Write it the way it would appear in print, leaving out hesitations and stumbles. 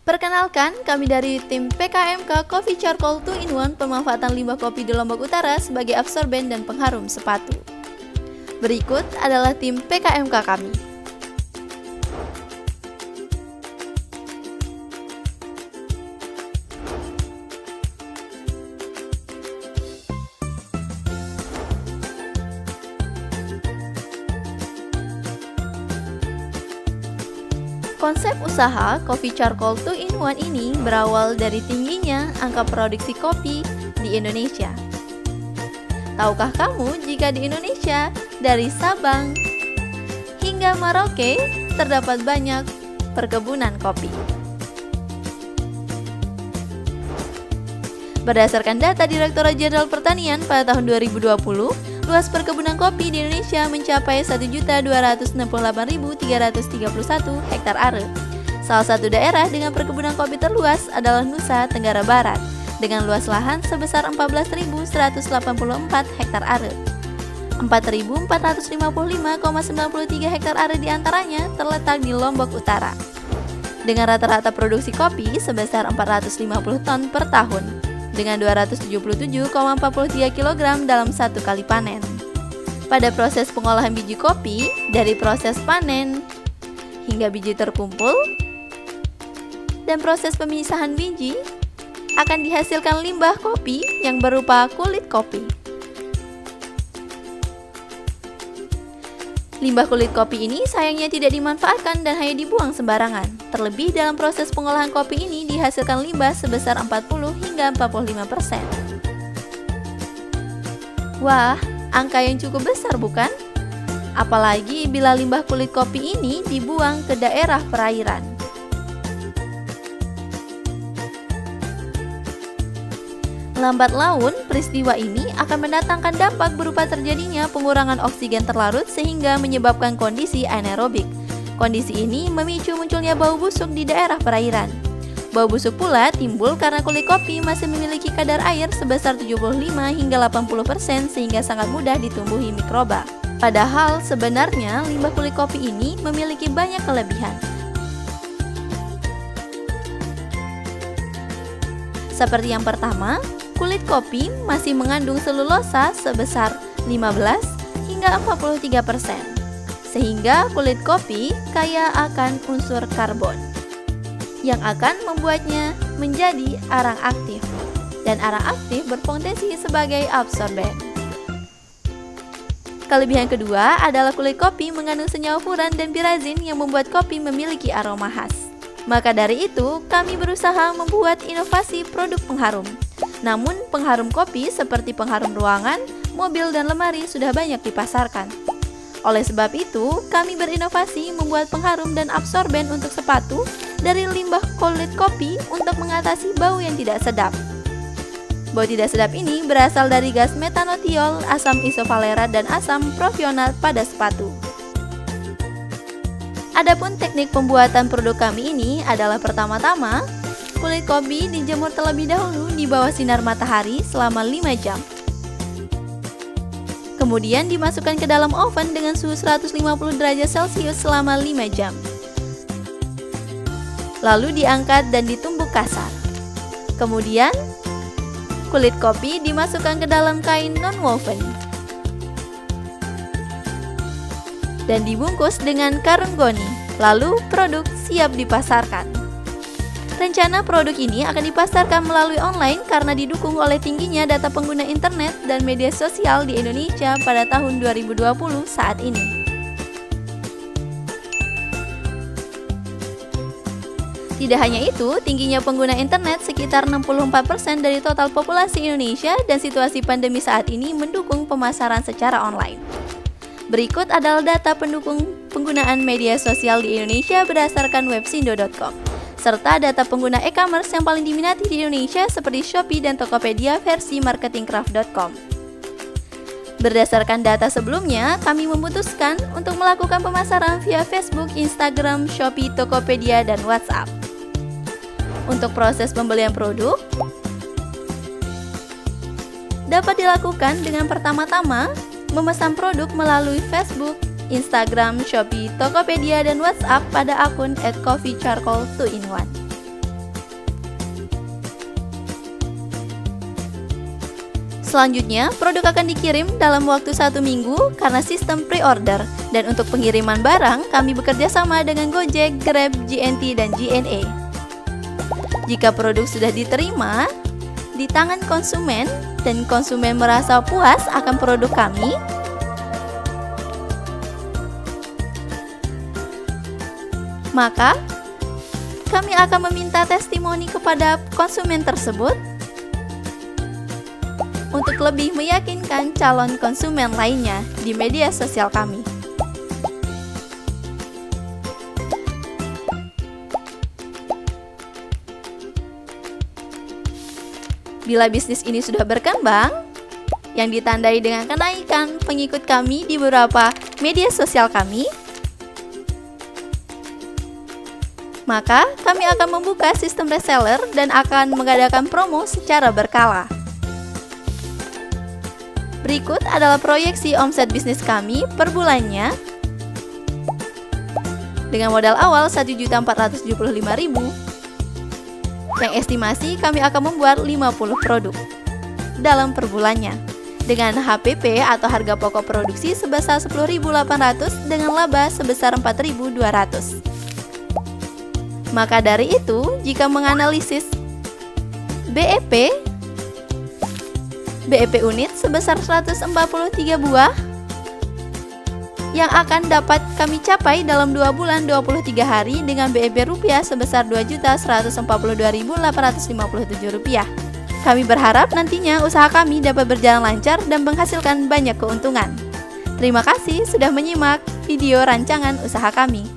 Perkenalkan, kami dari tim PKMK Coffee Charcoal 2-in-1 pemanfaatan limbah kopi di Lombok Utara sebagai absorben dan pengharum sepatu. Berikut adalah tim PKMK kami. Konsep usaha Coffee Charcoal 2-in-1 ini berawal dari tingginya angka produksi kopi di Indonesia. Tahukah kamu jika di Indonesia, dari Sabang hingga Merauke, terdapat banyak perkebunan kopi? Berdasarkan data Direktorat Jenderal Pertanian pada tahun 2020, luas perkebunan kopi di Indonesia mencapai 1.268.331 hektar are. Salah satu daerah dengan perkebunan kopi terluas adalah Nusa Tenggara Barat, dengan luas lahan sebesar 14.184 hektar are. 4.455,93 hektar are diantaranya terletak di Lombok Utara, dengan rata-rata produksi kopi sebesar 450 ton per tahun, dengan 277,43 kg dalam satu kali panen. Pada proses pengolahan biji kopi, dari proses panen hingga biji terkumpul dan proses pemisahan biji, akan dihasilkan limbah kopi yang berupa kulit kopi. Limbah kulit kopi ini sayangnya tidak dimanfaatkan dan hanya dibuang sembarangan. Terlebih dalam proses pengolahan kopi ini dihasilkan limbah sebesar 40 hingga 45%. Wah, angka yang cukup besar bukan? Apalagi bila limbah kulit kopi ini dibuang ke daerah perairan. Lambat laun, peristiwa ini akan mendatangkan dampak berupa terjadinya pengurangan oksigen terlarut sehingga menyebabkan kondisi anaerobik. Kondisi ini memicu munculnya bau busuk di daerah perairan. Bau busuk pula timbul karena kulit kopi masih memiliki kadar air sebesar 75 hingga 80% sehingga sangat mudah ditumbuhi mikroba. Padahal sebenarnya limbah kulit kopi ini memiliki banyak kelebihan. Seperti yang pertama, kulit kopi masih mengandung selulosa sebesar 15 hingga 43%, sehingga kulit kopi kaya akan unsur karbon yang akan membuatnya menjadi arang aktif, dan arang aktif berpotensi sebagai absorben. Kelebihan kedua adalah kulit kopi mengandung senyawa furan dan pirazin yang membuat kopi memiliki aroma khas. Maka dari itu, kami berusaha membuat inovasi produk pengharum. Namun, pengharum kopi seperti pengharum ruangan, mobil, dan lemari sudah banyak dipasarkan. Oleh sebab itu, kami berinovasi membuat pengharum dan absorben untuk sepatu dari limbah kulit kopi untuk mengatasi bau yang tidak sedap. Bau tidak sedap ini berasal dari gas metanotiol, asam isovalera, dan asam propionat pada sepatu. Adapun teknik pembuatan produk kami ini adalah pertama-tama, kulit kopi dijemur terlebih dahulu di bawah sinar matahari selama 5 jam. Kemudian dimasukkan ke dalam oven dengan suhu 150 derajat Celcius selama 5 jam. Lalu diangkat dan ditumbuk kasar. Kemudian, kulit kopi dimasukkan ke dalam kain non-woven dan dibungkus dengan karung goni. Lalu produk siap dipasarkan. Rencana produk ini akan dipasarkan melalui online karena didukung oleh tingginya data pengguna internet dan media sosial di Indonesia pada tahun 2020 saat ini. Tidak hanya itu, tingginya pengguna internet sekitar 64% dari total populasi Indonesia dan situasi pandemi saat ini mendukung pemasaran secara online. Berikut adalah data pendukung penggunaan media sosial di Indonesia berdasarkan websindo.com, serta data pengguna e-commerce yang paling diminati di Indonesia seperti Shopee dan Tokopedia versi marketingcraft.com. Berdasarkan data sebelumnya, kami memutuskan untuk melakukan pemasaran via Facebook, Instagram, Shopee, Tokopedia, dan WhatsApp. Untuk proses pembelian produk dapat dilakukan dengan pertama-tama memesan produk melalui Facebook, Instagram, Shopee, Tokopedia, dan WhatsApp pada akun @coffeecharcoal2in1. Selanjutnya, produk akan dikirim dalam waktu 1 minggu karena sistem pre-order. Dan untuk pengiriman barang, kami bekerja sama dengan Gojek, Grab, JNT, dan JNE. Jika produk sudah diterima di tangan konsumen dan konsumen merasa puas akan produk kami, maka kami akan meminta testimoni kepada konsumen tersebut untuk lebih meyakinkan calon konsumen lainnya di media sosial kami. Bila bisnis ini sudah berkembang, yang ditandai dengan kenaikan pengikut kami di beberapa media sosial kami, maka kami akan membuka sistem reseller dan akan mengadakan promo secara berkala. Berikut adalah proyeksi omset bisnis kami per bulannya. Dengan modal awal 1.475.000, yang estimasi kami akan membuat 50 produk dalam per bulannya dengan HPP atau harga pokok produksi sebesar 10.800 dengan laba sebesar 4.200. Maka dari itu, jika menganalisis BEP unit sebesar 143 buah yang akan dapat kami capai dalam 2 bulan 23 hari dengan BEP rupiah sebesar Rp2.142.857. Kami berharap nantinya usaha kami dapat berjalan lancar dan menghasilkan banyak keuntungan. Terima kasih sudah menyimak video rancangan usaha kami.